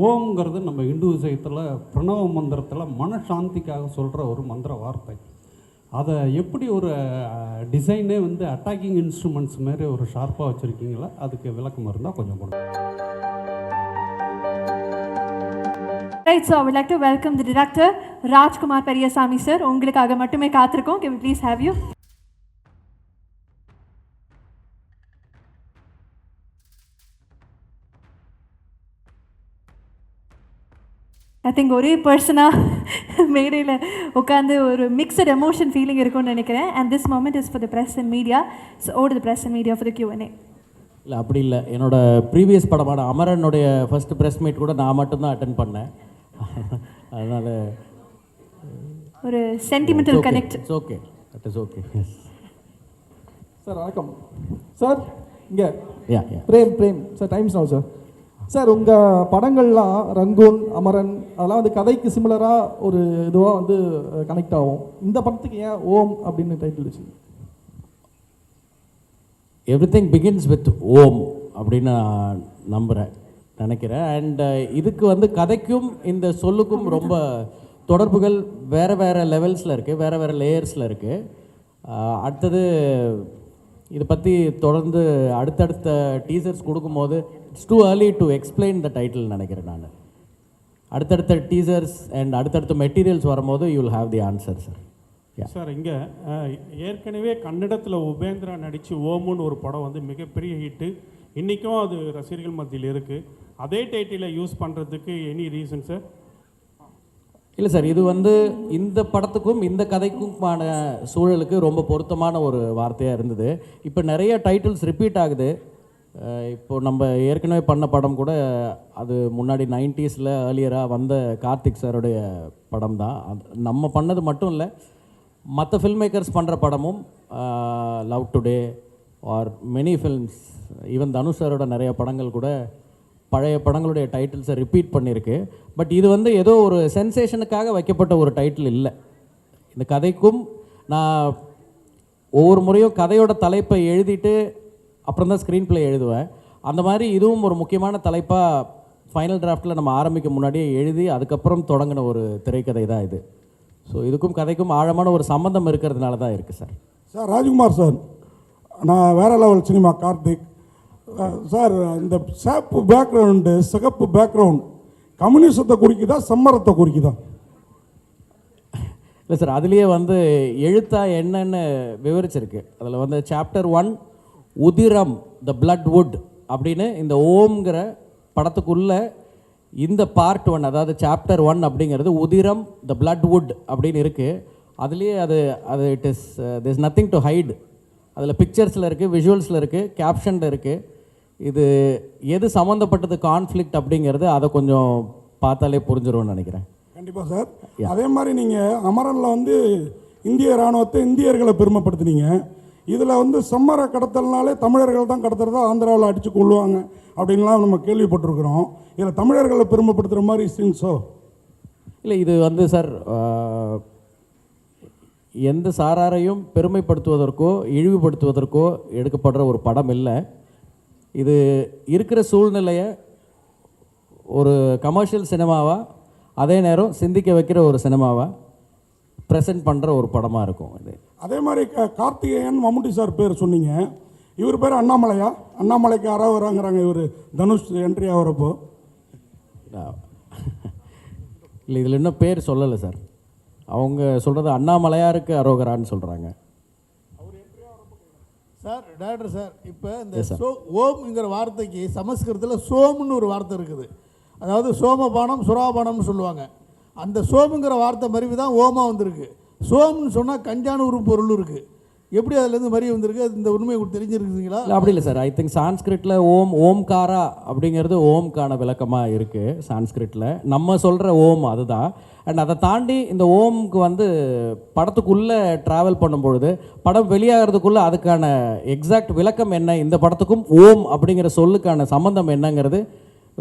ஓம்ங்கிறது நம்ம இந்து விஷயத்தில் பிரணவ மந்திரத்தில் மனசாந்திக்காக சொல்கிற ஒரு மந்திர வார்த்தை. அதை எப்படி ஒரு டிசைனே வந்து அட்டாக்கிங் இன்ஸ்ட்ருமெண்ட்ஸ் மாரி ஒரு ஷார்ப்பாக வச்சுருக்கீங்களா? அதுக்கு விளக்கம் இருந்தால் கொஞ்சம் கொடுங்க. Right, so I would like to welcome the director, Rajkumar Periyasamy sir. உங்களுக்காக மட்டுமே காத்திருக்கோம். Can we please have you? I think ஒரே பர்சனாக மேடையில் உட்காந்து ஒரு மிக்சட் எமோஷன் ஃபீலிங் இருக்கும்னு நினைக்கிறேன். And this moment is for the press and media. So over to the press and media for the Q&A. இல்லை அப்படி இல்லை, என்னோடய ப்ரீவியஸ் படமான அமரனுடைய ஃபஸ்ட்டு ப்ரெஸ் மீட் கூட நான் மட்டும்தான் அட்டென்ட் பண்ணேன். அதனால் ஒரு sentimental connect. It's okay, that is okay. Sir வணக்கம் சார். இங்கே யா Prem sir, Times Now sir. Sir உங்கள் படங்கள்லாம் ரங்கூன், அமரன் அதெல்லாம் வந்து கதைக்கு சிமிலராக ஒரு இதுவாக வந்து கனெக்ட் ஆகும். இந்த படத்துக்கு ஏன் ஓம் அப்படின்னு டைட்டில் வச்சு? எவ்ரிதிங் பிகின்ஸ் வித் ஓம் அப்படின்னு நான் நினைக்கிறேன். அண்ட் இதுக்கு வந்து கதைக்கும் இந்த சொல்லுக்கும் ரொம்ப தொடர்புகள் வேறு வேறு லெவல்ஸில் இருக்குது, வேறு வேறு லேயர்ஸில் இருக்குது. அடுத்தது இதை பற்றி தொடர்ந்து அடுத்தடுத்த டீசர்ஸ் கொடுக்கும்போது it's too early to explain the title நினைக்கிறேன் நான். அடுத்தடுத்த டீசர்ஸ் அண்ட் அடுத்தடுத்த மெட்டீரியல்ஸ் வரும்போது you will have the answer sir. Sir, இங்கே ஏற்கனவே கன்னடத்தில் உபேந்திரா நடித்து ஓமுன்னு ஒரு படம் வந்து மிகப்பெரிய ஹிட்டு. இன்றைக்கும் அது ரசிகர்கள் மத்தியில் இருக்குது. அதே டைட்டிலை யூஸ் பண்ணுறதுக்கு எனி ரீசன் சார்? இல்லை சார், இது வந்து இந்த படத்துக்கும் இந்த கதைக்குமான சூழலுக்கு ரொம்ப பொருத்தமான ஒரு வார்த்தையாக இருந்தது. இப்போ நிறைய டைட்டில்ஸ் ரிப்பீட் ஆகுது. இப்போது நம்ம ஏற்கனவே பண்ண படம் கூட அது முன்னாடி 90s ஏர்லியராக வந்த கார்த்திக் சாருடைய படம் தான். நம்ம பண்ணது மட்டும் இல்லை, மற்ற ஃபில்ம் மேக்கர்ஸ் பண்ணுற படமும் love today are many films, even Dhanush சாரோட நிறைய படங்கள் கூட பழைய படங்களுடைய டைட்டில்ஸை ரிப்பீட் பண்ணியிருக்கு. பட் இது வந்து ஏதோ ஒரு சென்சேஷனுக்காக வைக்கப்பட்ட ஒரு டைட்டில் இல்லை. இந்த கதைக்கும் நான் ஒவ்வொரு முறையும் கதையோட தலைப்பை எழுதிட்டு அப்புறம் தான் ஸ்க்ரீன் ப்ளே எழுதுவேன். அந்த மாதிரி இதுவும் ஒரு முக்கியமான தலைப்பாக ஃபைனல் டிராஃப்டில் நம்ம ஆரம்பிக்க முன்னாடியே எழுதி அதுக்கப்புறம் தொடங்கின ஒரு திரைக்கதை தான் இது. ஸோ இதுக்கும் கதைக்கும் ஆழமான ஒரு சம்மந்தம் இருக்கிறதுனால தான் இருக்குது சார். சார் ராஜ்குமார் சார், நான் வேற லெவல் சினிமா கார்த்திக் சார். இந்த சேப்பு பேக்ரவுண்டு, சிகப்பு பேக்ரவுண்ட் கம்யூனிசத்தை குறிக்குதா சம்மரத்தை குறிக்குதா? இல்லை சார், அதுலேயே வந்து எழுத்தா என்னன்னு விவரிச்சிருக்கு. அதில் வந்து சாப்டர் 1 உதிரம் த பிளட் வுட் அப்படின்னு இந்த ஓம்ங்கிற படத்துக்குள்ளே இந்த பார்ட் 1, அதாவது சாப்டர் 1 அப்படிங்கிறது உதிரம் த பிளட் வுட் அப்படின்னு இருக்குது. அதுலேயே அது it is this nothing to hide. அதில் பிக்சர்ஸில் இருக்குது, விஷுவல்ஸில் இருக்குது, கேப்ஷனில் இருக்குது. இது எது சம்மந்தப்பட்டது கான்ஃப்ளிக்ட் அப்படிங்கிறது அதை கொஞ்சம் பார்த்தாலே புரிஞ்சிரும்னு நினைக்கிறேன். கண்டிப்பாக சார். அதே மாதிரி நீங்கள் அமரனில் வந்து இந்திய இராணுவத்தை, இந்தியர்களை பெருமைப்படுத்துனீங்க. இதில் வந்து சம்மர கடத்தல்னாலே தமிழர்கள் தான் கடத்துறதா ஆந்திராவில் அடித்து கொள்ளுவாங்க அப்படின்லாம் நம்ம கேள்விப்பட்டிருக்கிறோம். இதில் தமிழர்களை பெருமைப்படுத்துகிற மாதிரி சீன்ஸோ? இல்லை, இது வந்து சார் எந்த சாராரையும் பெருமைப்படுத்துவதற்கோ இழிவுபடுத்துவதற்கோ எடுக்கப்படுற ஒரு படம் இல்லை. இது இருக்கிற சூழ்நிலையை ஒரு கமர்ஷியல் சினிமாவாக, அதே நேரம் சிந்திக்க வைக்கிற ஒரு சினிமாவாக ப்ரெசென்ட் பண்ணுற ஒரு படமாக இருக்கும் இது. அதே மாதிரி கார்த்திகேயன் மம்முட்டி சார் பேர் சொன்னீங்க. இவர் பேர் அண்ணாமலையா? அண்ணாமலைக்கு யாராவது வராங்கிறாங்க இவர் தனுஷ் என்ட்ரி ஆகிறப்போ. இல்லை, இதில் இன்னும் பேர் சொல்லலை சார். அவங்க சொல்கிறது அண்ணாமலையாருக்கு அரோகரான்னு சொல்கிறாங்க சார். டாக்டர் சார், இப்போ இந்த ஓம்ங்கிற வார்த்தைக்கு சமஸ்கிருதத்தில் சோம்னு ஒரு வார்த்தை இருக்குது. அதாவது சோமபானம் சுறாபானம்னு சொல்லுவாங்க. அந்த சோமுங்கிற வார்த்தை மருவி தான் ஓமா வந்திருக்கு. சோம்னு சொன்னால் கஞ்சான ஒரு பொருள் இருக்குது. எப்படி அதுலேருந்து மருவி வந்திருக்கு? அது இந்த உண்மையை தெரிஞ்சிருக்குங்களா? இல்லை, அப்படி இல்லை சார். ஐ திங்க் சான்ஸ்கிரிட்டில் ஓம்காரா அப்படிங்கிறது ஓம்கான விளக்கமாக இருக்குது சான்ஸ்கிரிட்டில். நம்ம சொல்கிற ஓம் அதுதான். அண்ட் அதை தாண்டி இந்த ஓம்க்கு வந்து படத்துக்குள்ளே ட்ராவல் பண்ணும்பொழுது படம் வெளியாகிறதுக்குள்ளே அதுக்கான எக்ஸாக்ட் விளக்கம் என்ன, இந்த படத்துக்கும் ஓம் அப்படிங்கிற சொல்லுக்கான சம்மந்தம் என்னங்கிறது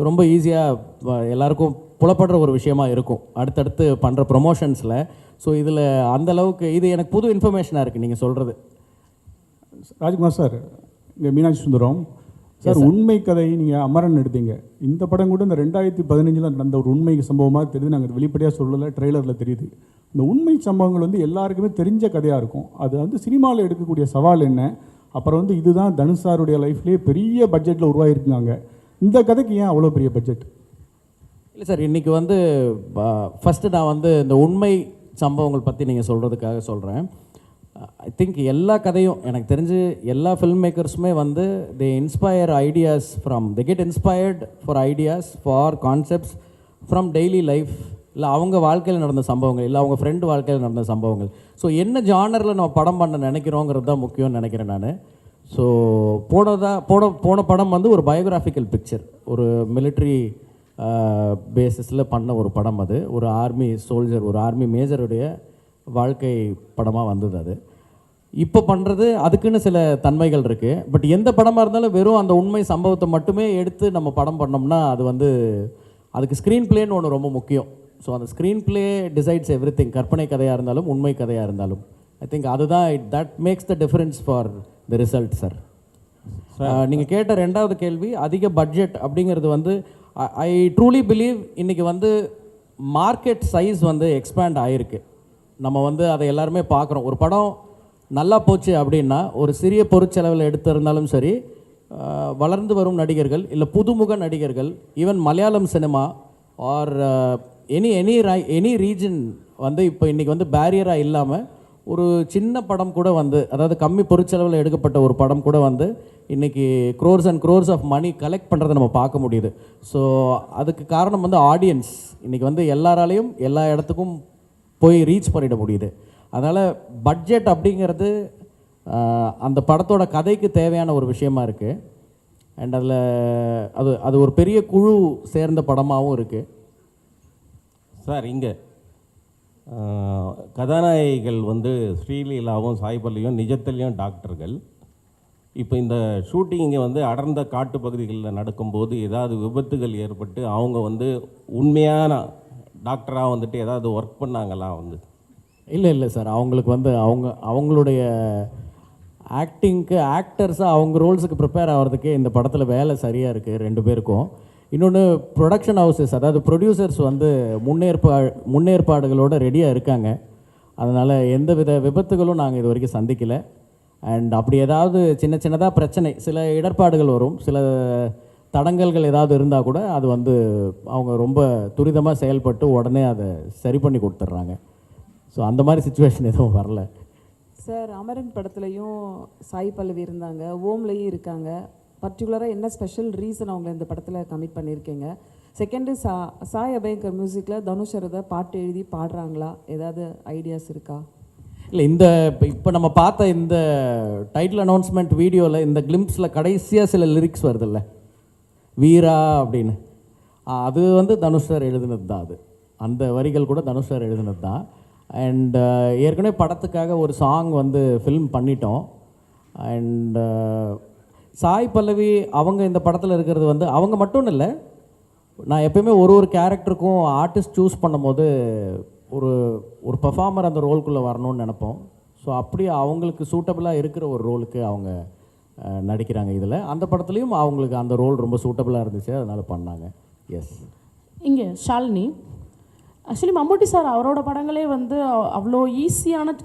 ரொம்ப ஈஸியாக எல்லாருக்கும் புலப்படுற ஒரு விஷயமா இருக்கும் அடுத்தடுத்து பண்ணுற ப்ரொமோஷன்ஸில். ஸோ இதில் அந்தளவுக்கு இது எனக்கு புது இன்ஃபர்மேஷனாக இருக்குது நீங்கள் சொல்கிறது. ராஜ்குமார் சார், இங்கே மீனாட்சி சுந்தரம். சார் உண்மை கதை நீங்கள் அமரன் எடுத்தீங்க. இந்த படம் கூட இந்த 2015 நடந்த ஒரு உண்மை சம்பவமாக தெரியுது. நாங்கள் வெளிப்படையாக சொல்லலை, ட்ரெய்லரில் தெரியுது. இந்த உண்மை சம்பவங்கள் வந்து எல்லாருக்குமே தெரிஞ்ச கதையாக இருக்கும். அது வந்து சினிமாவில் எடுக்கக்கூடிய சவால் என்ன? அப்புறம் வந்து இதுதான் தனுஷ் சாருடைய லைஃப்லேயே பெரிய பட்ஜெட்டில் உருவாகிருக்காங்க. இந்த கதைக்கு ஏன் அவ்வளோ பெரிய பட்ஜெட்? இல்லை சார், இன்றைக்கி வந்து ஃபஸ்ட்டு நான் வந்து இந்த உண்மை சம்பவங்கள் பற்றி நீங்கள் சொல்கிறதுக்காக சொல்கிறேன். ஐ திங்க் எல்லா கதையும் எனக்கு தெரிஞ்சு எல்லா ஃபில்ம் மேக்கர்ஸுமே வந்து they inspire ideas they get inspired for ideas for concepts from daily life, இல்லை அவங்க வாழ்க்கையில் நடந்த சம்பவங்கள், இல்லை அவங்க ஃப்ரெண்டு வாழ்க்கையில் நடந்த சம்பவங்கள். ஸோ என்ன ஜானரில் நம்ம படம் பண்ண நினைக்கிறோங்கிறது தான் முக்கியம்னு நினைக்கிறேன் நான். ஸோ போன படம் வந்து ஒரு பயோகிராஃபிக்கல் பிக்சர், ஒரு மிலிட்ரி பேசிஸில் பண்ண ஒரு படம். அது ஒரு ஆர்மி சோல்ஜர், ஒரு ஆர்மி மேஜருடைய வாழ்க்கை படமாக வந்தது. அது இப்போ பண்ணுறது அதுக்குன்னு சில தன்மைகள் இருக்குது. பட் எந்த படமாக இருந்தாலும் வெறும் அந்த உண்மை சம்பவத்தை மட்டுமே எடுத்து நம்ம படம் பண்ணோம்னா அது வந்து அதுக்கு ஸ்க்ரீன் பிளேன்னு ஒன்று ரொம்ப முக்கியம். ஸோ அந்த screen play decides every thing. கற்பனை கதையாக இருந்தாலும் உண்மை கதையாக இருந்தாலும் ஐ திங்க் அதுதான் that makes the difference for the result sir. நீங்கள் கேட்ட ரெண்டாவது கேள்வி, அதிக பட்ஜெட் அப்படிங்கிறது வந்து ஐ ட்ரூலி பிலீவ் இன்றைக்கி வந்து மார்க்கெட் சைஸ் வந்து எக்ஸ்பேண்ட் ஆகிருக்கு. நம்ம வந்து அதை எல்லாருமே பார்க்குறோம். ஒரு படம் நல்லா போச்சு அப்படின்னா ஒரு சிறிய பொருட்செலவில் எடுத்திருந்தாலும் சரி, வளர்ந்து வரும் நடிகர்கள் இல்லை புதுமுக நடிகர்கள், even Malayalam cinema or any region வந்து இப்போ இன்றைக்கி வந்து பேரியராக இல்லாமல் ஒரு சின்ன படம் கூட வந்து, அதாவது கம்மி பொருட்செலவில் எடுக்கப்பட்ட ஒரு படம் கூட வந்து இன்றைக்கி crores and crores of money collect பண்ணுறதை நம்ம பார்க்க முடியுது. ஸோ அதுக்கு காரணம் வந்து ஆடியன்ஸ் இன்றைக்கி வந்து எல்லாராலையும் எல்லா இடத்துக்கும் போய் ரீச் பண்ணிட முடியுது. அதனால் பட்ஜெட் அப்படிங்கிறது அந்த படத்தோட கதைக்கு தேவையான ஒரு விஷயமா இருக்குது. அண்ட் அதில் அது ஒரு பெரிய குழு சேர்ந்த படமாகவும் இருக்குது. சார், இங்கே கதாநாயகிகள் வந்து ஸ்ரீலீலாவும் சாய்பல்லியும் நிஜத்திலையும் டாக்டர்கள். இப்போ இந்த ஷூட்டிங் இங்கே வந்து அடர்ந்த காட்டு பகுதிகளில் நடக்கும்போது ஏதாவது விபத்துகள் ஏற்பட்டு அவங்க வந்து உண்மையான டாக்டராக வந்துட்டு ஏதாவது ஒர்க் பண்ணாங்களா? வந்து இல்லை சார், அவங்களுக்கு வந்து அவங்களுடைய ஆக்டர்ஸாக அவங்க ரோல்ஸுக்கு ப்ரிப்பேர் ஆகிறதுக்கே இந்த படத்தில் வேலை சரியாக இருக்குது ரெண்டு பேருக்கும். இன்னொன்று ப்ரொடக்ஷன் ஹவுசஸ், அதாவது ப்ரொடியூசர்ஸ் வந்து முன்னேற்பாடுகளோடு ரெடியாக இருக்காங்க. அதனால் எந்த வித விபத்துகளும் நாங்கள் இது வரைக்கும் சந்திக்கலை. அண்ட் அப்படி ஏதாவது சின்னதாக பிரச்சனை, சில இடர்பாடுகள் வரும், சில தடங்கல்கள் ஏதாவது இருந்தால் கூட அது வந்து அவங்க ரொம்ப துரிதமாக செயல்பட்டு உடனே அதை சரி பண்ணி கொடுத்துட்றாங்க. ஸோ அந்த மாதிரி சுச்சுவேஷன் எதுவும் வரல சார். அமரன் படத்துலையும் சாய் பல்லவி இருந்தாங்க, ஓம்லேயும் இருக்காங்க. பர்டிகுலராக என்ன ஸ்பெஷல் ரீசன் அவங்க இந்த படத்தில் கமிட் பண்ணியிருக்கீங்க? செகண்டு, சாய் அபயங்கர் மியூசிக்கில் தனுஷ் அதை பாட்டு எழுதி பாடுறாங்களா? ஏதாவது ஐடியாஸ் இருக்கா? இல்லை, இப்போ நம்ம பார்த்த இந்த டைட்டில் அனௌன்ஸ்மெண்ட் வீடியோவில் இந்த கிளிம்ஸில் கடைசியாக சில லிரிக்ஸ் வருதில்ல, வீரா அப்படின்னு, அது வந்து தனுஷ் சார் எழுதினது தான். அது அந்த வரிகள் கூட தனுஷ் சார் எழுதினது தான். அண்ட் ஏற்கனவே படத்துக்காக ஒரு சாங் வந்து ஃபில்ம் பண்ணிட்டோம். அண்ட் சாய் பல்லவி அவங்க இந்த படத்தில் இருக்கிறது வந்து அவங்க மட்டும் இல்லை, நான் எப்பயுமே ஒரு கேரக்டருக்கும் ஆர்டிஸ்ட் சூஸ் பண்ணும்போது ஒரு பெர்ஃபார்மர் அந்த ரோலுக்குள்ளே வரணும்னு நினைப்போம். ஸோ அப்படி அவங்களுக்கு சூட்டபிளாக இருக்கிற ஒரு ரோலுக்கு அவங்க நடிக்கிறாங்க. இதில் அந்த படத்துலேயும் அவங்களுக்கு அந்த ரோல் ரொம்ப சூட்டபிளாக இருந்துச்சு, அதனால் பண்ணாங்க. எஸ். இங்கே ஷாலினி, ஆக்சுவலி மம்முட்டி சார் அவரோட படங்களே வந்து அவ்வளோ ஈஸியான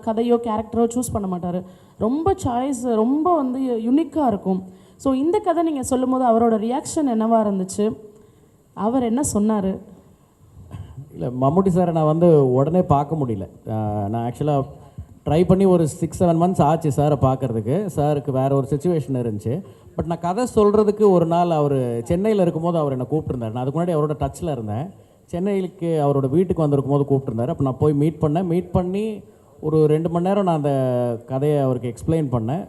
கதையோ கேரக்டரோ சூஸ் பண்ண மாட்டார். ரொம்ப சாய்ஸ் ரொம்ப வந்து யுனிக்காக இருக்கும். ஸோ இந்த கதை நீங்கள் சொல்லும் போது அவரோட ரியாக்ஷன் என்னவாக இருந்துச்சு? அவர் என்ன சொன்னார்? இல்லை, மம்முட்டி சாரை நான் வந்து உடனே பார்க்க முடியல. நான் ஆக்சுவலாக ட்ரை பண்ணி ஒரு 6-7 months ஆச்சு சாரை பார்க்குறதுக்கு. சாருக்கு வேறு ஒரு சுச்சுவேஷன் இருந்துச்சு. பட் நான் கதை சொல்கிறதுக்கு ஒரு நாள் அவர் சென்னையில் இருக்கும்போது அவர் என்னை கூப்பிட்டுருந்தார். நான் அதுக்கு முன்னாடி அவரோட டச்சில் இருந்தேன். சென்னைக்கு அவரோட வீட்டுக்கு வந்திருக்கும் போது கூப்பிட்டுருந்தார். அப்போ நான் போய் மீட் பண்ணி ஒரு 2 மணி நேரம் நான் அந்த கதையை அவருக்கு எக்ஸ்பிளைன் பண்ணேன்.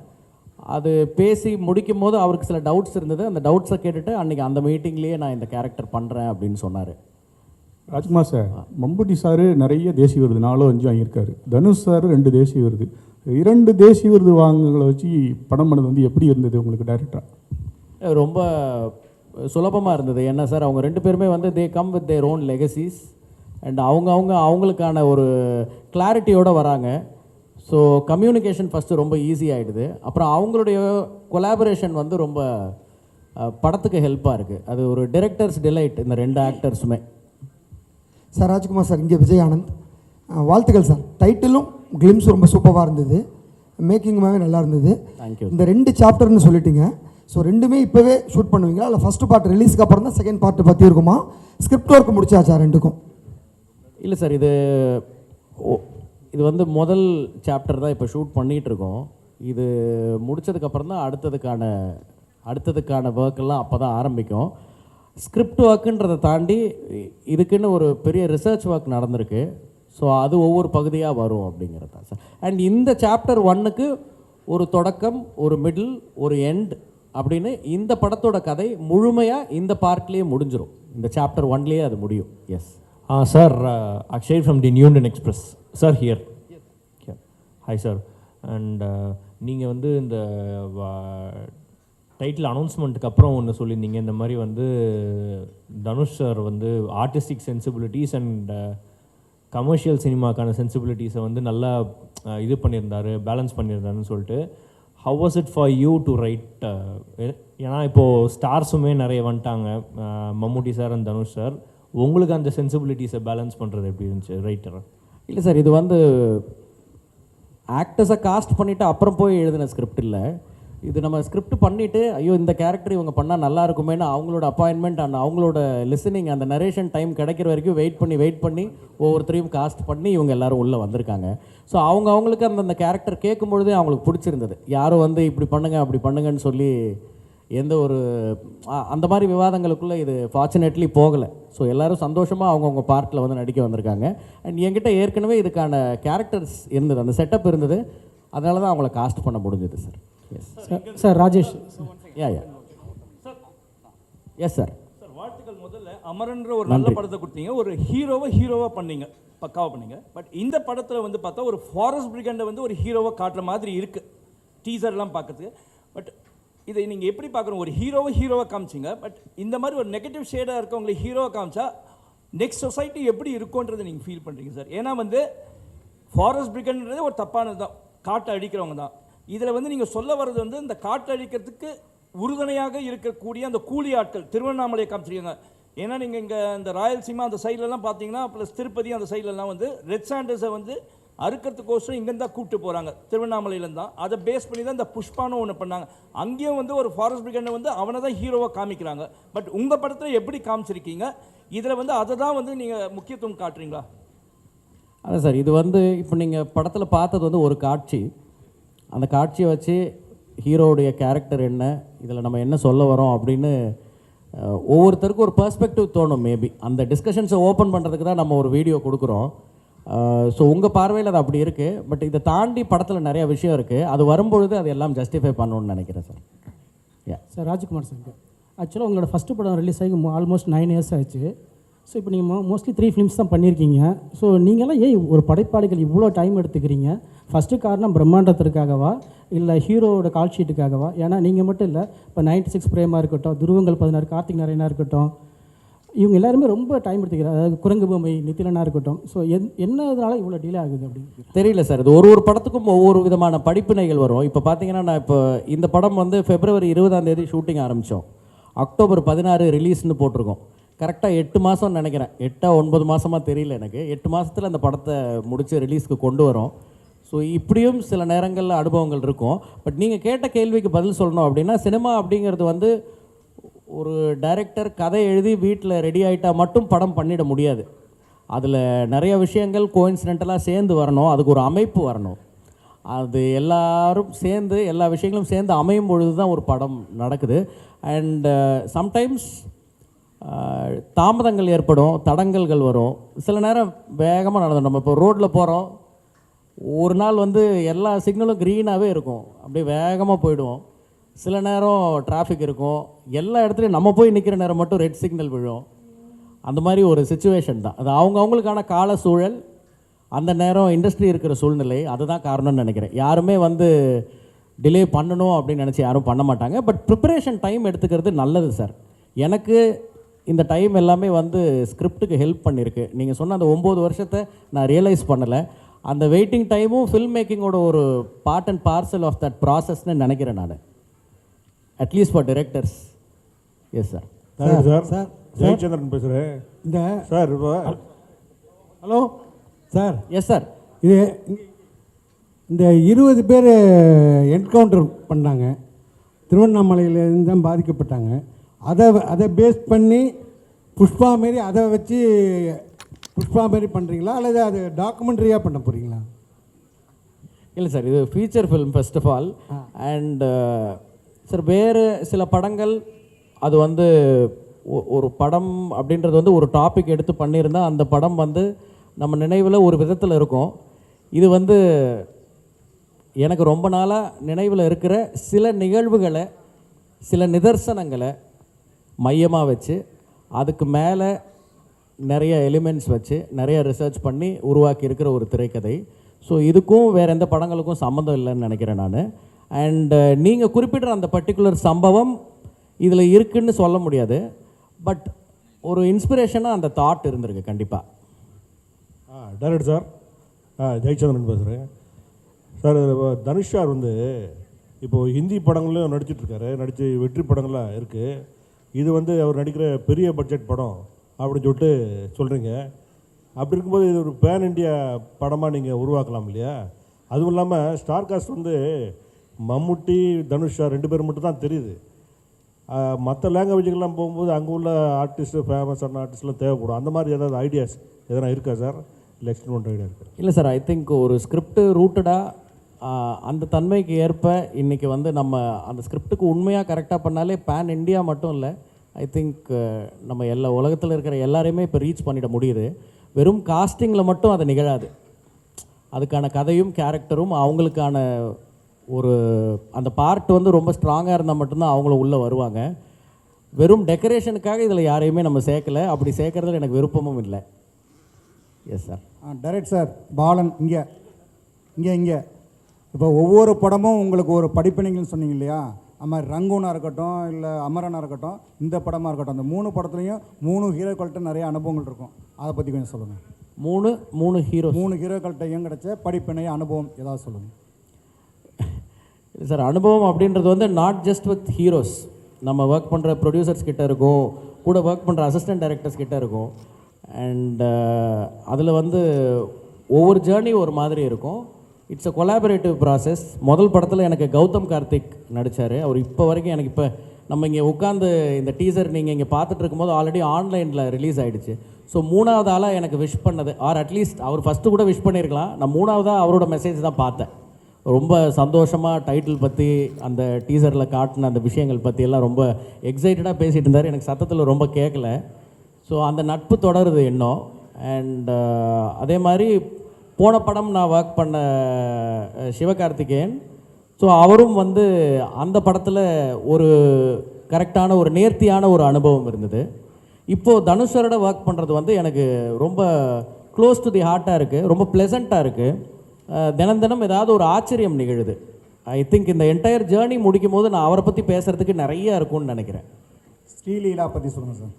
அது பேசி முடிக்கும் போது அவருக்கு சில டவுட்ஸ் இருந்தது. அந்த டவுட்ஸை கேட்டுட்டு அன்றைக்கி அந்த மீட்டிங்லேயே நான் இந்த கேரக்டர் பண்ணுறேன் அப்படின்னு சொன்னார். ராஜ்குமார் சார், மம்புட்டி சார் நிறைய தேசிய விருது 4-5 வாங்கியிருக்காரு. தனுஷ் சார் 2 தேசிய விருது. 2 தேசிய விருது வாங்குகளை வச்சு படம் பண்ணது வந்து எப்படி இருந்தது உங்களுக்கு டைரக்டராக? ரொம்ப சுலபமாக இருந்தது. என்ன சார், அவங்க 2 பேருமே வந்து they come with their own legacies and அவங்களுக்கான ஒரு கிளாரிட்டியோடு வராங்க. ஸோ கம்யூனிகேஷன் ஃபஸ்ட்டு ரொம்ப ஈஸி ஆகிடுது. அப்புறம் அவங்களுடைய கொலாபரேஷன் வந்து ரொம்ப படத்துக்கு ஹெல்ப்பாக இருக்குது. அது ஒரு டைரக்டர்ஸ் டிலைட் இந்த 2 ஆக்டர்ஸுமே. சார் ராஜ்குமார் சார், இங்கே விஜய் ஆனந்த். வாழ்த்துக்கள் சார். டைட்டிலும் கிளிம்ஸ் ரொம்ப சூப்பராக இருந்தது, மேக்கிங்குமாகவே நல்லா இருந்தது. தேங்க்யூ. இந்த 2 சாப்டர்னு சொல்லிட்டீங்க. ஸோ 2மே இப்போவே ஷூட் பண்ணுவீங்களா, இல்லை ஃபஸ்ட்டு பார்ட் ரிலீஸ்க்கு அப்புறம் தான் செகண்ட் பார்ட் பற்றி இருக்குமா? ஸ்கிரிப்ட் ஒர்க் முடிச்சாச்சா 2க்கும்? இல்லை சார், இது வந்து முதல் சாப்டர் தான் இப்போ ஷூட் பண்ணிகிட்ருக்கோம். இது முடித்ததுக்கப்புறம் தான் அடுத்ததுக்கான ஒர்க்கெல்லாம் அப்போ தான் ஆரம்பிக்கும். ஸ்கிரிப்ட் ஒர்க்குன்றதை தாண்டி இதுக்குன்னு ஒரு பெரிய ரிசர்ச் ஒர்க் நடந்திருக்கு. ஸோ அது ஒவ்வொரு பகுதியாக வரும் அப்படிங்கிறது தான் சார். அண்ட் இந்த சாப்டர் 1க்கு ஒரு தொடக்கம், ஒரு மிடில், ஒரு எண்ட் அப்படின்னு இந்த படத்தோட கதை முழுமையாக இந்த பார்ட்லேயே முடிஞ்சிடும். இந்த சாப்டர் 1லேயே அது முடியும். Yes sir, Akshay from the new Indian express sir here. Hi sir. And நீங்கள் வந்து இந்த டைட்டில் அனௌன்ஸ்மெண்ட்டுக்கு அப்புறம் ஒன்று சொல்லியிருந்தீங்க, இந்த மாதிரி வந்து தனுஷ் சார் வந்து ஆர்டிஸ்டிக் சென்சிபிலிட்டிஸ் அண்ட் கமர்ஷியல் சினிமாக்கான சென்சிபிலிட்டிஸை வந்து நல்லா இது பண்ணியிருந்தார், பேலன்ஸ் பண்ணியிருந்தாருன்னு சொல்லிட்டு. How was it for you to right? ஏன்னா இப்போது ஸ்டார்ஸுமே நிறைய வந்துட்டாங்க, மம்முட்டி சார் அண்ட் தனுஷ் சார். உங்களுக்கு அந்த சென்சிபிலிட்டிஸை பேலன்ஸ் பண்ணுறது எப்படி இருந்துச்சு ரைட்டர்? இல்லை சார், இது வந்து ஆக்டர்ஸை காஸ்ட் பண்ணிவிட்டு அப்புறம் போய் எழுதின ஸ்கிரிப்ட் இல்லை. இது நம்ம ஸ்கிரிப்ட் பண்ணிவிட்டு ஐயோ இந்த கேரக்டர் இவங்க பண்ணால் நல்லா இருக்குமேனு அவங்களோட அப்பாயின்மெண்ட் அண்ட் அவங்களோட லிசனிங் அந்த நரேஷன் டைம் கிடைக்கிற வரைக்கும் வெயிட் பண்ணி ஒவ்வொருத்தரையும் காஸ்ட் பண்ணி இவங்க எல்லோரும் உள்ளே வந்திருக்காங்க. ஸோ அவங்களுக்கு அந்தந்த கேரக்டர் கேட்கும்பொழுதே அவங்களுக்கு பிடிச்சிருந்தது. யாரும் வந்து இப்படி பண்ணுங்க அப்படி பண்ணுங்கன்னு சொல்லி எந்த ஒரு அந்த மாதிரி விவாதங்களுக்குள்ளே இது ஃபார்ச்சுனேட்லி போகலை. ஸோ எல்லோரும் சந்தோஷமாக அவங்கவுங்க பார்ட்டில் வந்து நடிக்க வந்திருக்காங்க. அண்ட் என்கிட்ட ஏற்கனவே இதுக்கான கேரக்டர்ஸ் இருந்தது, அந்த செட்டப் இருந்தது, அதனால தான் அவங்கள காஸ்ட் பண்ண முடிஞ்சது சார். சார் ராஜேஷ். யா எஸ் சார். சார் வாழ்த்துக்கள். முதல்ல அமரன்ற ஒரு நல்ல படத்தை கொடுத்தீங்க, ஒரு ஹீரோவாக பண்ணீங்க, பக்காவாக பண்ணீங்க. பட் இந்த படத்தில் வந்து பார்த்தா ஒரு ஃபாரஸ்ட் பிரிகண்டை வந்து ஒரு ஹீரோவாக காட்டுற மாதிரி இருக்குது டீசர்லாம் பார்க்கறதுக்கு. பட் இதை நீங்கள் எப்படி பார்க்குறோம்? ஒரு ஹீரோவாக காமிச்சிங்க, பட் இந்த மாதிரி ஒரு நெகட்டிவ் ஷேடாக இருக்கவங்களை ஹீரோவாக காமிச்சா நெக்ஸ்ட் சொசைட்டி எப்படி இருக்கும்ன்றதை நீங்கள் ஃபீல் பண்ணுறீங்க சார்? ஏன்னா வந்து ஃபாரஸ்ட் பிரிகண்ட்ன்றது ஒரு தப்பானது தான், காட்டை அழிக்கிறவங்க தான். இதில் வந்து நீங்கள் சொல்ல வர்றது வந்து இந்த காட்டை அழிக்கிறதுக்கு உறுதுணையாக இருக்கக்கூடிய அந்த கூலி ஆட்கள் திருவண்ணாமலையை காமிச்சிருக்காங்க. ஏன்னா நீங்கள் இங்கே இந்த ராயல்சீமா அந்த சைட்லலாம் பார்த்தீங்கன்னா, ப்ளஸ் திருப்பதி அந்த சைட்லலாம் வந்து ரெட் சாண்டர்ஸை வந்து அறுக்கிறதுக்கோசரம் இங்கேருந்து தான் கூப்பிட்டு போகிறாங்க, திருவண்ணாமலையிலேருந்து தான். அதை பேஸ் பண்ணி தான் இந்த புஷ்பானும் ஒன்று பண்ணாங்க. அங்கேயும் வந்து ஒரு ஃபாரஸ்ட் பிரிகண்டை வந்து அவனை தான் ஹீரோவாக காமிக்கிறாங்க. பட் உங்கள் படத்தில் எப்படி காமிச்சிருக்கீங்க? இதில் வந்து அதை தான் வந்து நீங்கள் முக்கியத்துவம் காட்டுறீங்களா? அதான் சார், இது வந்து இப்போ நீங்கள் படத்தில் பார்த்தது வந்து ஒரு காட்சி. அந்த காட்சியை வச்சு ஹீரோவுடைய கேரக்டர் என்ன, இதில் நம்ம என்ன சொல்ல வரோம் அப்படின்னு ஒவ்வொருத்தருக்கும் ஒரு பெர்ஸ்பெக்டிவ் தோணும். மேபி அந்த டிஸ்கஷன்ஸை ஓப்பன் பண்ணுறதுக்கு தான் நம்ம ஒரு வீடியோ கொடுக்குறோம். ஸோ உங்கள் பார்வையில் அது அப்படி இருக்குது. பட் இதை தாண்டி படத்தில் நிறைய விஷயம் இருக்குது. அது வரும்பொழுது அது எல்லாம் ஜஸ்டிஃபை பண்ணணும்னு நினைக்கிறேன் சார். சார் ராஜ்குமார் சார், ஆக்சுவலாக உங்களோட ஃபஸ்ட்டு படம் ரிலீஸ் ஆகி ஆல்மோஸ்ட் 9 இயர்ஸ் ஆச்சு. ஸோ இப்போ நீங்கள் மோஸ்ட்லி 3 ஃபிலிம்ஸ் தான் பண்ணியிருக்கீங்க. ஸோ நீங்களாம் ஏன் ஒரு படைப்பாளிகள் இவ்வளோ டைம் எடுத்துக்கிறீங்க? ஃபஸ்ட்டு காரணம் பிரம்மாண்டத்திற்காகவா இல்லை ஹீரோவோட கால் ஷீட்டுக்காகவா? ஏன்னா நீங்கள் மட்டும் இல்லை, இப்போ 96 பிரேமா இருக்கட்டும், துருவங்கள் 16 கார்த்திக் நாராயணா இருக்கட்டும், இவங்க எல்லாருமே ரொம்ப டைம் எடுத்துக்கிறாங்க. அதாவது குரங்கு பொம்மை நித்திலனா இருக்கட்டும். ஸோ என்னதுனால இவ்வளோ டிலே ஆகுது அப்படின்னு தெரியல சார். இது ஒரு படத்துக்கும் ஒவ்வொரு விதமான படிப்பினைகள் வரும். இப்போ பார்த்தீங்கன்னா, நான் இப்போ இந்த படம் வந்து February 20 ஷூட்டிங் ஆரம்பித்தோம், October 16 ரிலீஸ்னு போட்டிருக்கோம். கரெக்டாக 8 மாதம்னு நினைக்கிறேன், 8-9 மாதமாக தெரியல எனக்கு. 8 மாதத்தில் அந்த படத்தை முடித்து ரிலீஸ்க்கு கொண்டு வரோம். ஸோ இப்படியும் சில நேரங்களில் அனுபவங்கள் இருக்கும். பட் நீங்கள் கேட்ட கேள்விக்கு பதில் சொல்லணும் அப்படின்னா, சினிமா அப்படிங்கிறது வந்து ஒரு டைரக்டர் கதை எழுதி வீட்டில் ரெடி ஆகிட்டால் மட்டும் படம் பண்ணிட முடியாது. அதில் நிறைய விஷயங்கள் கோஇன்சிடென்டலாக சேர்ந்து வரணும், அதுக்கு ஒரு அமைப்பு வரணும். அது எல்லாரும் சேர்ந்து எல்லா விஷயங்களும் சேர்ந்து அமையும் பொழுது தான் ஒரு படம் நடக்குது. அண்ட் சம்டைம்ஸ் தாமதங்கள் ஏற்படும், தடங்கல்கள் வரும். சில நேரம் வேகமாக நடந்துடும். நம்ம இப்போ ரோட்டில் போகிறோம், ஒரு நாள் வந்து எல்லா சிக்னலும் க்ரீனாகவே இருக்கும், அப்படியே வேகமாக போயிடுவோம். சில நேரம் டிராஃபிக் இருக்கும், எல்லா இடத்துலையும் நம்ம போய் நிற்கிற நேரம் மட்டும் ரெட் சிக்னல் விழும். அந்த மாதிரி ஒரு சுச்சுவேஷன் தான் அது. அவங்களுக்கான கால சூழல், அந்த நேரம் இண்டஸ்ட்ரி இருக்கிற சூழ்நிலை, அதுதான் காரணம்னு நினைக்கிறேன். யாருமே வந்து டிலே பண்ணணும் அப்படின்னு நினச்சி யாரும் பண்ண மாட்டாங்க. பட் ப்ரிப்பரேஷன் டைம் எடுத்துக்கிறது நல்லது சார். எனக்கு இந்த டைம் எல்லாமே வந்து ஸ்கிரிப்டுக்கு ஹெல்ப் பண்ணியிருக்கு. நீங்கள் சொன்ன அந்த 9 வருஷத்தை நான் ரியலைஸ் பண்ணலை. அந்த வெயிட்டிங் டைமும் ஃபில்ம் மேக்கிங்கோட ஒரு part and parcel of that ப்ராசஸ்ன்னு நினைக்கிறேன் நான், at least for directors. Yes sir. Sir Jayachandran பேசுகிறேன். இந்த sir hello sir. Yes sir. இது இந்த 20 பேர் என்கவுண்டர் பண்ணாங்க, திருவண்ணாமலையிலேருந்து தான் பாதிக்கப்பட்டாங்க. அதை பேஸ் பண்ணி புஷ்பா மாரி அதை வச்சு புஷ்பா மாரி பண்ணுறீங்களா அல்லது அது டாக்குமெண்ட்ரியாக பண்ண போகிறீங்களா? இல்லை சார், இது feature film first of all. And sir வேறு சில படங்கள் அது வந்து ஒரு படம் அப்படின்றது வந்து ஒரு டாபிக் எடுத்து பண்ணியிருந்தால் அந்த படம் வந்து நம்ம நினைவில் ஒரு விதத்தில் இருக்கும். இது வந்து எனக்கு ரொம்ப நாளாக நினைவில் இருக்கிற சில நிகழ்வுகளை, சில நிதர்சனங்களை மையமாக வச்சு அதுக்கு மேலே நிறைய எலிமெண்ட்ஸ் வச்சு நிறைய ரிசர்ச் பண்ணி உருவாக்கி இருக்கிற ஒரு திரைக்கதை. ஸோ இதுக்கும் வேறு எந்த படங்களுக்கும் சம்மந்தம் இல்லைன்னு நினைக்கிறேன் நான். அண்ட் நீங்கள் குறிப்பிடுற அந்த பர்டிகுலர் சம்பவம் இதில் இருக்குன்னு சொல்ல முடியாது, பட் ஒரு இன்ஸ்பிரேஷனாக அந்த தாட் இருந்திருக்கு கண்டிப்பாக. டைரக்டர் சார், ஜெயச்சந்திரன் பேசுகிறேன் சார். தனுஷ் சார் வந்து இப்போது ஹிந்தி படங்கள்லையும் நடிச்சிட்ருக்காரு, நடித்து வெற்றி படங்கள்லாம் இருக்குது. இது வந்து அவர் நடிக்கிற பெரிய பட்ஜெட் படம் அப்படின்னு சொல்லிட்டு சொல்கிறீங்க. அப்படி இருக்கும்போது இது ஒரு பேன் இண்டியா படமாக நீங்கள் உருவாக்கலாம் இல்லையா? அதுவும் இல்லாமல் ஸ்டார் காஸ்ட் வந்து மம்முட்டி, தனுஷ் சார் 2 பேர் மட்டும் தான் தெரியுது. மற்ற லாங்குவேஜுக்கெல்லாம் போகும்போது அங்கே உள்ள ஆர்டிஸ்ட்டு, ஃபேமஸான ஆர்டிஸ்ட்லாம் தேவைப்படும். அந்த மாதிரி ஏதாவது ஐடியாஸ் எதனா இருக்கா சார்? இல்லை எக்ஸ்டெண்ட் பண்ணுற ஐடியா இருக்குது? இல்லை சார், ஐ திங்க் ஒரு ஸ்கிரிப்ட் ரூட்டடாக அந்த தன்மைக்கு ஏற்ப இன்றைக்கி வந்து நம்ம அந்த ஸ்கிரிப்டுக்கு உண்மையாக கரெக்டாக பண்ணாலே பேன் இண்டியா மட்டும் இல்லை, ஐ திங்க் நம்ம எல்லா உலகத்தில் இருக்கிற எல்லாரையுமே இப்போ ரீச் பண்ணிட முடியுது. வெறும் காஸ்டிங்கில் மட்டும் அது நிகழாது. அதுக்கான கதையும் கேரக்டரும் அவங்களுக்கான ஒரு அந்த பார்ட் வந்து ரொம்ப ஸ்ட்ராங்காக இருந்தால் மட்டும்தான் அவங்களும் உள்ளே வருவாங்க. வெறும் டெக்கரேஷனுக்காக இதில் யாரையுமே நம்ம சேர்க்கலை. அப்படி சேர்க்கறதுல எனக்கு விருப்பமும் இல்லை. Yes sir. Direct sir Balan. இங்கே இப்போ ஒவ்வொரு படமும் உங்களுக்கு ஒரு படிப்பினைகள்னு சொன்னீங்க இல்லையா? அது மாதிரி ரங்கூனாக இருக்கட்டும், இல்லை அமரனாக இருக்கட்டும், இந்த படமாக இருக்கட்டும், அந்த 3 படத்துலையும் 3 ஹீரோக்கள்கிட்ட நிறைய அனுபவங்கள் இருக்கும். அதை பற்றி கொஞ்சம் சொல்லுங்கள். 3 ஹீரோக்கள்கிட்டையும் கிடைச்ச படிப்பினை அனுபவம் ஏதாவது சொல்லுங்கள். சார், அனுபவம் அப்படின்றது வந்து நாட் ஜஸ்ட் வித் ஹீரோஸ். நம்ம ஒர்க் பண்ணுற ப்ரொடியூசர்ஸ் கிட்ட இருக்கும், கூட ஒர்க் பண்ணுற அசிஸ்டன்ட் டைரக்டர்ஸ் கிட்ட இருக்கும். அண்ட் அதில் வந்து ஒவ்வொரு ஜேர்னி ஒரு மாதிரி இருக்கும். It's a collaborative process. முதல் படத்தில் எனக்கு கௌதம் கார்த்திக் நடித்தார். அவர் இப்போ வரைக்கும் எனக்கு இப்போ நம்ம இங்கே உட்காந்து இந்த டீசர் நீங்கள் இங்கே பார்த்துட்டு இருக்கும்போது ஆல்ரெடி ஆன்லைனில் ரிலீஸ் ஆகிடுச்சு. ஸோ 3வது ஆளாக எனக்கு விஷ் பண்ணது, ஆர் அட்லீஸ்ட் அவர் ஃபஸ்ட்டு கூட விஷ் பண்ணியிருக்கலாம், நான் 3வதாக அவரோட மெசேஜ் தான் பார்த்தேன். ரொம்ப சந்தோஷமாக டைட்டில் பற்றி, அந்த டீசரில் காட்டின அந்த விஷயங்கள் பற்றி எல்லாம் ரொம்ப எக்ஸைட்டடாக பேசிகிட்டு இருந்தார். எனக்கு சத்தத்தில் ரொம்ப கேட்கல. ஸோ அந்த நட்பு தொடருது இன்னும். அண்ட் அதே மாதிரி போன படம் நான் ஒர்க் பண்ண சிவகார்த்திகேயன், ஸோ அவரும் வந்து அந்த படத்தில் ஒரு கரெக்டான ஒரு நேர்த்தியான ஒரு அனுபவம் இருந்தது. இப்போது தனுஷரோட ஒர்க் பண்ணுறது வந்து எனக்கு ரொம்ப க்ளோஸ் டு தி ஹார்ட்டாக இருக்குது, ரொம்ப ப்ளசண்ட்டாக இருக்குது. தினம் ஏதாவது ஒரு ஆச்சரியம் நிகழுது. ஐ திங்க் இந்த என்டையர் ஜேர்னி முடிக்கும் போது நான் அவரை பற்றி பேசுகிறதுக்கு நிறைய இருக்கும்னு நினைக்கிறேன். ஸ்ரீலீலா பற்றி சொல்லுங்கள் சார்.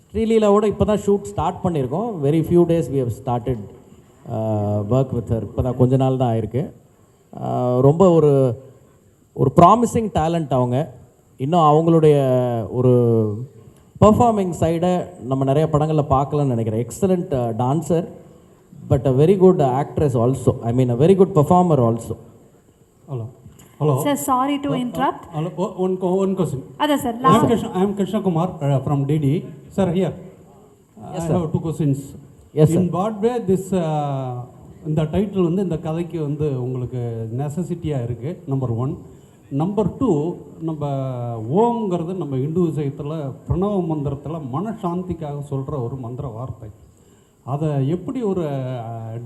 ஸ்ரீலீலாவோட இப்போ தான் ஷூட் ஸ்டார்ட் பண்ணியிருக்கோம். Very few days we have started work with her. இப்போ தான் கொஞ்ச நாள் தான் ஆயிருக்கு. ரொம்ப ஒரு ப்ராமிசிங் டேலண்ட் அவங்க. இன்னும் அவங்களுடைய ஒரு பர்ஃபார்மிங் சைடை நம்ம நிறைய படங்களில் பார்க்கலான்னு நினைக்கிறேன். Excellent dancer, but a very good actress also. I mean a very good performer also. Hello. Sir, sorry to interrupt. Hello. One question. Ada sir. I am Krishna Kumar from DD. Sir, here. Yes, I sir. have 2 questions. Yes, sir. In what way this இந்த title வந்து இந்த கதைக்கு வந்து உங்களுக்கு நெசசிட்டியாக இருக்குது, number 1. Number 2, நம்ம ஓம்ங்கிறது நம்ம இந்து விஷயத்தில் பிரணவ மந்திரத்தில் மனசாந்திக்காக சொல்கிற ஒரு மந்திர வார்த்தை. அதை எப்படி ஒரு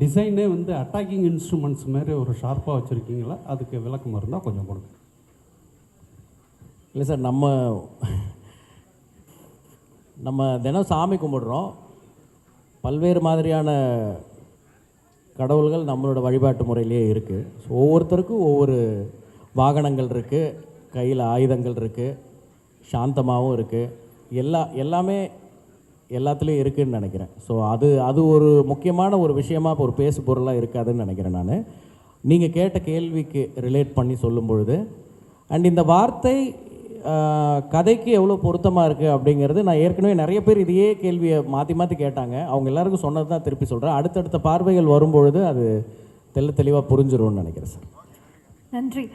டிசைனே வந்து அட்டாக்கிங் இன்ஸ்ட்ருமெண்ட்ஸ் மாரி ஒரு ஷார்ப்பாக வச்சுருக்கீங்களா? அதுக்கு விளக்கம் இருந்தால் கொஞ்சம் கொடுங்க. இல்லை சார், நம்ம தினம் சாமி கும்பிடுறோம். பல்வேறு மாதிரியான கடவுள்கள் நம்மளோட வழிபாட்டு முறையிலே இருக்குது. ஸோ ஒவ்வொருத்தருக்கும் ஒவ்வொரு வாகனங்கள் இருக்குது, கையில் ஆயுதங்கள் இருக்குது, சாந்தமாகவும் இருக்குது. எல்லாமே எல்லாத்துலேயும் இருக்குதுன்னு நினைக்கிறேன். ஸோ அது ஒரு முக்கியமான ஒரு விஷயமாக ஒரு பேசு பொருளாக இருக்காதுன்னு நினைக்கிறேன் நான். நீங்கள் கேட்ட கேள்விக்கு ரிலேட் பண்ணி சொல்லும் பொழுது, அண்ட் இந்த வார்த்தை கதைக்கு எவ்வளோ பொருத்தமாக இருக்குது அப்படிங்கிறது நான் ஏற்கனவே நிறைய பேர் இதையே கேள்வியை மாற்றி மாற்றி கேட்டாங்க. அவங்க எல்லாருக்கும் சொன்னது தான் திருப்பி சொல்கிறேன். அடுத்தடுத்த பார்வைகள் வரும்பொழுது அது தெளிவாக புரிஞ்சிரும்னு நினைக்கிறேன் சார். நன்றி.